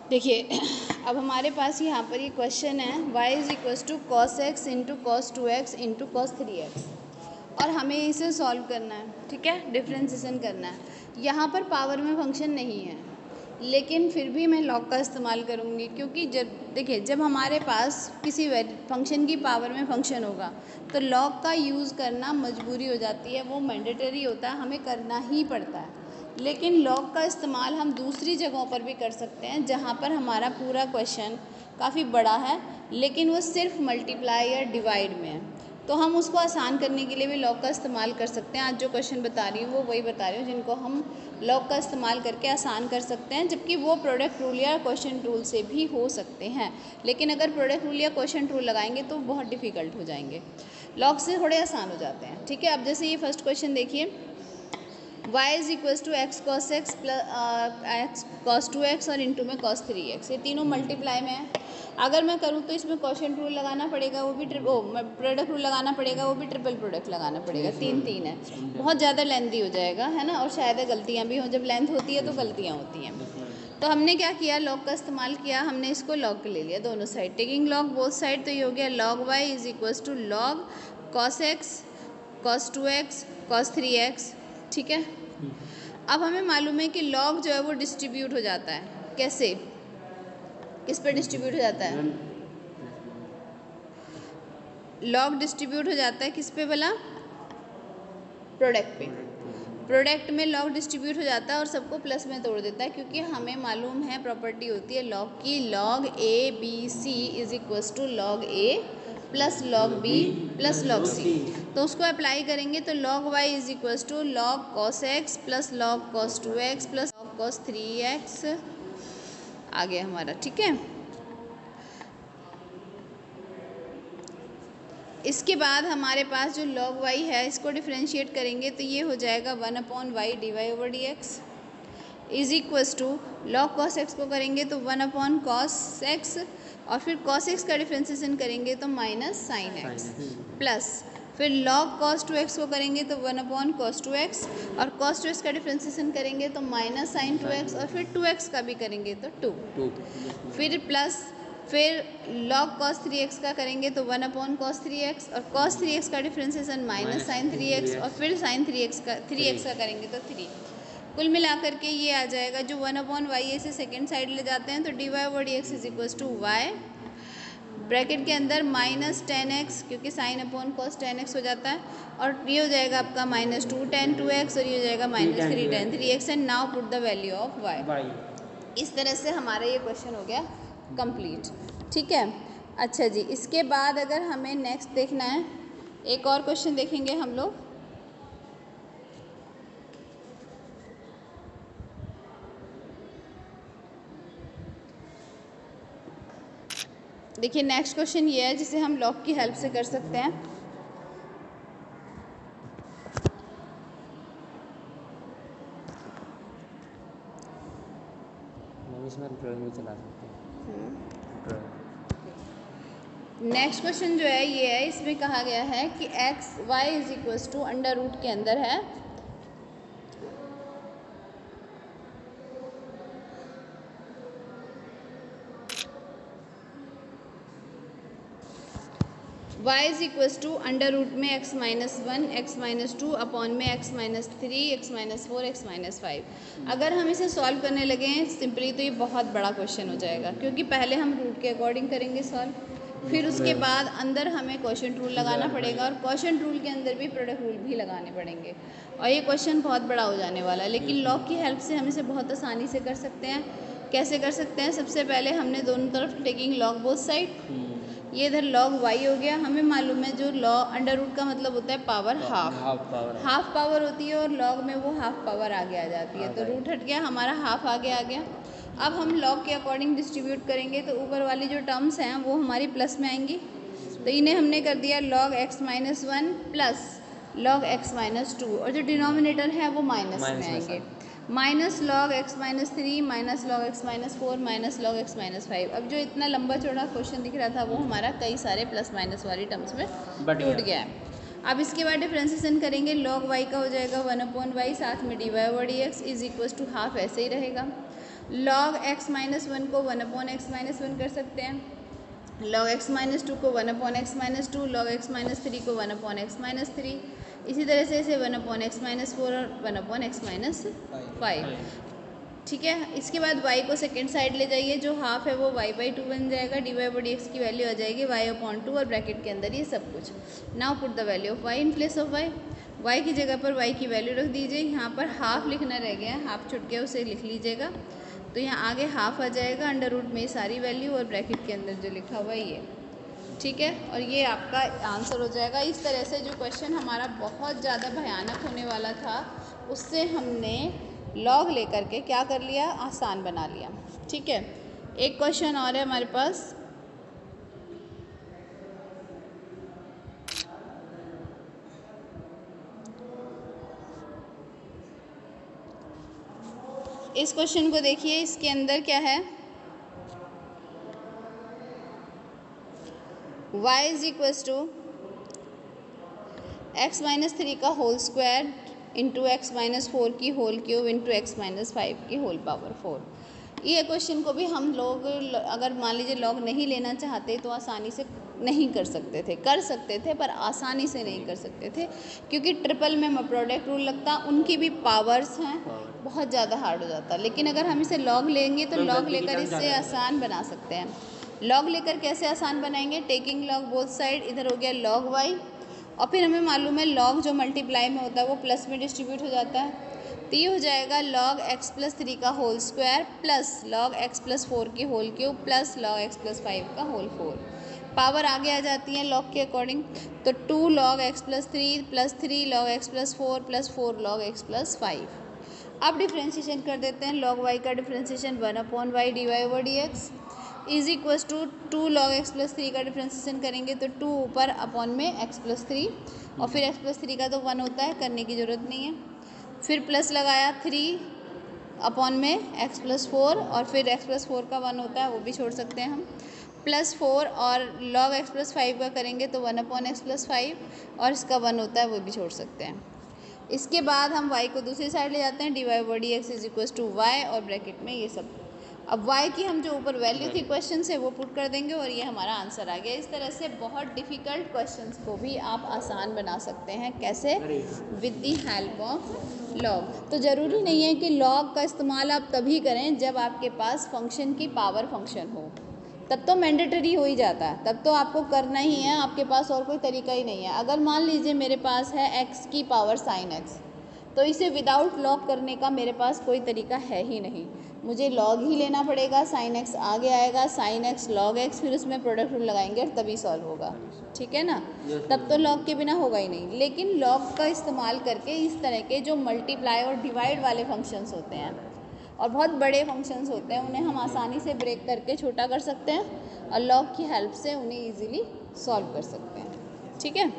देखिए अब हमारे पास यहाँ पर ये क्वेश्चन है y is equals to cos x into cos 2x into cos 3x और हमें इसे सॉल्व करना है, ठीक है, डिफ्रेंसिएशन करना है। यहाँ पर पावर में फंक्शन नहीं है, लेकिन फिर भी मैं लॉग का इस्तेमाल करूँगी, क्योंकि जब हमारे पास किसी फंक्शन की पावर में फंक्शन होगा तो लॉग का यूज़ करना मजबूरी हो जाती है, वो मैंडेटरी होता है, हमें करना ही पड़ता है। लेकिन लॉग का इस्तेमाल हम दूसरी जगहों पर भी कर सकते हैं जहाँ पर हमारा पूरा क्वेश्चन काफ़ी बड़ा है लेकिन वो सिर्फ मल्टीप्लाई या डिवाइड में है, तो हम उसको आसान करने के लिए भी लॉग का इस्तेमाल कर सकते हैं। आज जो क्वेश्चन बता रही हूँ वो वही बता रही हूँ जिनको हम लॉग का इस्तेमाल करके आसान कर सकते हैं, जबकि वो प्रोडक्ट रूल या क्वेश्चन रूल से भी हो सकते हैं। लेकिन अगर प्रोडक्ट रूल या क्वेश्चन रूल लगाएंगे तो बहुत डिफ़िकल्ट हो जाएंगे, लॉग से थोड़े आसान हो जाते हैं, ठीक है। अब जैसे ये फर्स्ट क्वेश्चन देखिए, y is equals to x cos x plus x cos 2x और इंटू में कॉस 3x, ये तीनों मल्टीप्लाई में है। अगर मैं करूँ तो इसमें क्वोशंट रूल लगाना पड़ेगा, वो भी प्रोडक्ट रूल लगाना पड़ेगा, वो भी ट्रिपल प्रोडक्ट लगाना पड़ेगा। तीन है, बहुत ज़्यादा लेंथी हो जाएगा, है ना, और शायद गलतियाँ भी हों, जब लेंथ होती है तो गलतियाँ होती हैं। तो हमने क्या किया, लॉग का इस्तेमाल किया, हमने इसको लॉग ले लिया दोनों साइड, टेकिंग लॉग बोथ साइड, तो ये हो गया log y is equals to log cos x cos 2x cos 3x, ठीक है। अब हमें मालूम है कि लॉग जो है वो डिस्ट्रीब्यूट हो जाता है, कैसे, किस पे डिस्ट्रीब्यूट हो जाता है, लॉग डिस्ट्रीब्यूट हो जाता है किस पे भला, प्रोडक्ट पे। प्रोडक्ट में लॉग डिस्ट्रीब्यूट हो जाता है और सबको प्लस में तोड़ देता है, क्योंकि हमें मालूम है प्रॉपर्टी होती है लॉग की, log A B C is equals to log A plus log B plus log C. तो उसको अप्लाई करेंगे तो log Y is equals to log cos x plus log cos 2x plus log cos 3x आ गया हमारा, ठीक है। इसके बाद हमारे पास जो log y है इसको डिफ्रेंशिएट करेंगे तो ये हो जाएगा 1/y dy/dx is equals to log cos x को करेंगे तो 1/cos x और फिर cos x का डिफ्रेंसिएशन करेंगे तो माइनस साइन एक्स प्लस फिर log cos 2x को करेंगे तो 1/cos 2x और cos 2x का डिफ्रेंसिएशन करेंगे तो माइनस साइन 2x और फिर 2x का भी करेंगे तो 2 फिर प्लस फिर log cos 3x का करेंगे तो 1/cos 3x और cos 3x का डिफ्रेंसिएशन माइनस साइन 3x और फिर साइन 3x का करेंगे तो 3। कुल मिलाकर के ये आ जाएगा, जो 1/y से सेकेंड साइड ले जाते हैं तो dy/dx is equals to y bracket के अंदर माइनस 10x, क्योंकि साइन अपॉन कॉस 10x हो जाता है, और ये हो जाएगा आपका माइनस 2 tan 2x और ये हो जाएगा minus 3 tan 3x and now put the value of y। इस तरह से हमारा ये क्वेश्चन हो गया कंप्लीट, ठीक है। अच्छा जी, इसके बाद अगर हमें नेक्स्ट देखना है, एक और क्वेश्चन देखेंगे हम लोग। देखिए नेक्स्ट क्वेश्चन ये है जिसे हम लॉग की हेल्प से कर सकते हैं। नेक्स्ट क्वेश्चन जो है ये है, इसमें कहा गया है कि x y is equals to under root के अंदर है y is equals to under root में x-1 x-2 अपॉन में x-3 x-4 x-5। अगर हम इसे सॉल्व करने लगे हैं सिंपली तो ये बहुत बड़ा क्वेश्चन हो जाएगा, क्योंकि पहले हम रूट के अकॉर्डिंग करेंगे सॉल्व, फिर उसके बाद अंदर हमें क्वोशंट रूल लगाना पड़ेगा और क्वोशंट रूल के अंदर भी प्रोडक्ट रूल भी लगाने पड़ेंगे, और ये क्वेश्चन बहुत बड़ा हो जाने वाला है। लेकिन लॉग की हेल्प से हम इसे बहुत आसानी से कर सकते हैं। कैसे कर सकते हैं, सबसे पहले हमने दोनों तरफ टेकिंग लॉग बोथ साइड, ये इधर log y हो गया। हमें मालूम है जो log अंडर रूट का मतलब होता है पावर हाफ पावर होती है, और log में वो हाफ पावर आगे आ जाती है, तो रूट हट गया, हमारा हाफ आगे आ गया। अब हम log के अकॉर्डिंग डिस्ट्रीब्यूट करेंगे तो ऊपर वाली जो टर्म्स हैं वो हमारी प्लस में आएंगी, तो इन्हें हमने कर दिया log x-1 plus log x-2 और जो डिनोमिनेटर है वो माइनस में आएंगे, minus log x-3 minus log x-4 minus log x-5। अब जो इतना लंबा चौड़ा क्वेश्चन दिख रहा था वो हमारा कई सारे प्लस माइनस वाली टर्म्स में टूट गया है। अब इसके बाद डिफ्रेंसिएशन करेंगे, log y का हो जाएगा 1/y, साथ में dy/dx is equals to half ऐसे ही रहेगा। log x माइनस वन को 1/x माइनस वन कर सकते हैं, log x माइनस टू को 1/x minus two, log x minus three को 1/x माइनस थ्री, इसी तरह से इसे 1/x माइनस फोर और 1/x माइनस फाइव। ठीक है, इसके बाद y को सेकेंड साइड ले जाइए, जो हाफ है वो y/2 बन जाएगा, dy/dx की वैल्यू आ जाएगी y/2 और ब्रैकेट के अंदर ये सब कुछ। Now put the value of y in place of y की जगह पर y की वैल्यू रख दीजिए। यहाँ पर हाफ लिखना रह गया, हाफ छुट गया, उसे लिख लीजिएगा। तो यहाँ आगे हाफ आ जाएगा, अंडर रूट में सारी वैल्यू और ब्रैकेट के अंदर जो लिखा हुआ है ये। ठीक है, और ये आपका आंसर हो जाएगा। इस तरह से जो क्वेश्चन हमारा बहुत ज़्यादा भयानक होने वाला था, उससे हमने लॉग लेकर के क्या कर लिया, आसान बना लिया। ठीक है, एक क्वेश्चन और है हमारे पास। इस क्वेश्चन को देखिए, इसके अंदर क्या है, y is equals to X minus three का whole square into X minus four की whole cube into X minus five की होल पावर फोर। ये क्वेश्चन को भी हम लोग अगर मान लीजिए लॉग नहीं लेना चाहते तो आसानी से नहीं कर सकते थे, कर सकते थे पर आसानी से नहीं कर सकते थे, क्योंकि ट्रिपल में प्रोडक्ट रूल लगता, उनकी भी पावर्स हैं, बहुत ज़्यादा हार्ड हो जाता। लेकिन अगर हम इसे लॉग लेंगे तो लॉग लेकर इससे आसान बना सकते हैं। लॉग लेकर कैसे आसान बनाएंगे, टेकिंग लॉग बोथ साइड, इधर हो गया लॉग वाई, और फिर हमें मालूम है लॉग जो मल्टीप्लाई में होता है वो प्लस में डिस्ट्रीब्यूट हो जाता है। तो ये हो जाएगा log x प्लस थ्री का whole square plus log x plus four की whole cube plus log x plus five का होल फोर। पावर आगे आ जाती है लॉग के अकॉर्डिंग, तो 2 log x plus three plus 3 log x plus four plus 4 log x plus five. अब differentiation कर देते हैं, log y का differentiation 1/y dy/dx is equals to 2 log x plus three का डिफ्रेंशिएशन करेंगे तो 2 ऊपर अपॉन में x प्लस थ्री, और फिर x प्लस थ्री का तो 1 होता है, करने की ज़रूरत नहीं है। फिर प्लस लगाया 3 अपॉन में x प्लस फोर, और फिर x प्लस फोर का 1 होता है, वो भी छोड़ सकते हैं हम, प्लस 4, और log x प्लस फाइव का करेंगे तो 1/x प्लस फाइव, और इसका 1 होता है, वो भी छोड़ सकते हैं। इसके बाद हम y को दूसरी साइड ले जाते हैं, dy/dx is equals to y, और ब्रैकेट में ये सब। अब y की हम जो ऊपर वैल्यू थी क्वेश्चन से वो पुट कर देंगे और ये हमारा आंसर आ गया। इस तरह से बहुत डिफ़िकल्ट क्वेश्चंस को भी आप आसान बना सकते हैं। कैसे? With the help of log. तो ज़रूरी नहीं है कि लॉग का इस्तेमाल आप तभी करें जब आपके पास फंक्शन की पावर फंक्शन हो, तब तो मैंडेटरी हो ही जाता है, तब तो आपको करना ही है, आपके पास और कोई तरीका ही नहीं है। अगर मान लीजिए मेरे पास है x की पावर साइन x, तो इसे विदाउट लॉग करने का मेरे पास कोई तरीका है ही नहीं, मुझे लॉग ही लेना पड़ेगा। साइन x आगे आएगा, साइन x लॉग x, फिर उसमें प्रोडक्ट रूल लगाएंगे तभी सॉल्व होगा। ठीक है ना, तब तो लॉग के बिना होगा ही नहीं। लेकिन लॉग का इस्तेमाल करके इस तरह के जो मल्टीप्लाई और डिवाइड वाले फंक्शंस होते हैं और बहुत बड़े फंक्शंस होते हैं, उन्हें हम आसानी से ब्रेक करके छोटा कर सकते हैं और लॉग की हेल्प से उन्हें ईजिली सॉल्व कर सकते हैं। ठीक है।